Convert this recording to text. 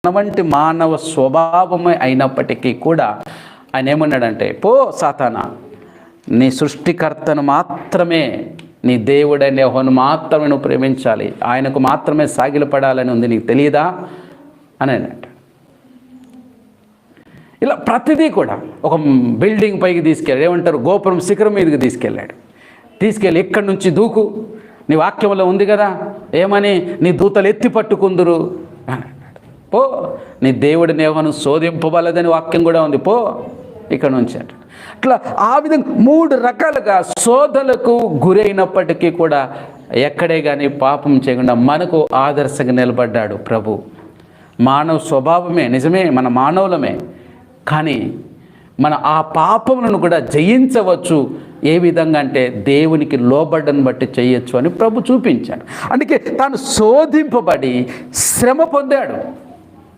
వంటి మానవ స్వభావమే అయినప్పటికీ కూడా ఆయన ఏమన్నాడంటే, పో సాతానా, నీ సృష్టికర్తను మాత్రమే, నీ దేవుడైన యెహోవాను మాత్రమే నువ్వు ప్రేమించాలి, ఆయనకు మాత్రమే సాగిలపడాలని ఉంది, నీకు తెలియదా అని అన్నట్టు. ఇలా ప్రతిదీ కూడా ఒక బిల్డింగ్ పైకి తీసుకెళ్ళాడు, ఏమంటారు, గోపురం శిఖరం మీదకి తీసుకెళ్ళి ఇక్కడి నుంచి దూకు, నీ వాక్యంలో ఉంది కదా, ఏమని, నీ దూతలు ఎత్తి పట్టుకుందురు అని అన్నాడు. పో, నీ దేవుడిని యెహోవాను శోధింపబలదని వాక్యం కూడా ఉంది, పో ఇక్కడ నుంచి అంటాడు. అట్లా ఆ విధంగా 3 రకాలుగా శోధనలకు గురైనప్పటికీ కూడా ఎక్కడే కానీ పాపం చేయకుండా మనకు ఆదర్శంగా నిలబడ్డాడు ప్రభు. మానవ స్వభావమే నిజమే, మన మానవులమే, కానీ మన ఆ పాపములను కూడా జయించవచ్చు. ఏ విధంగా అంటే దేవునికి లోబడ్డను బట్టి చేయొచ్చు అని ప్రభు చూపించాడు. అందుకే తాను శోధింపబడి శ్రమ పొందాడు.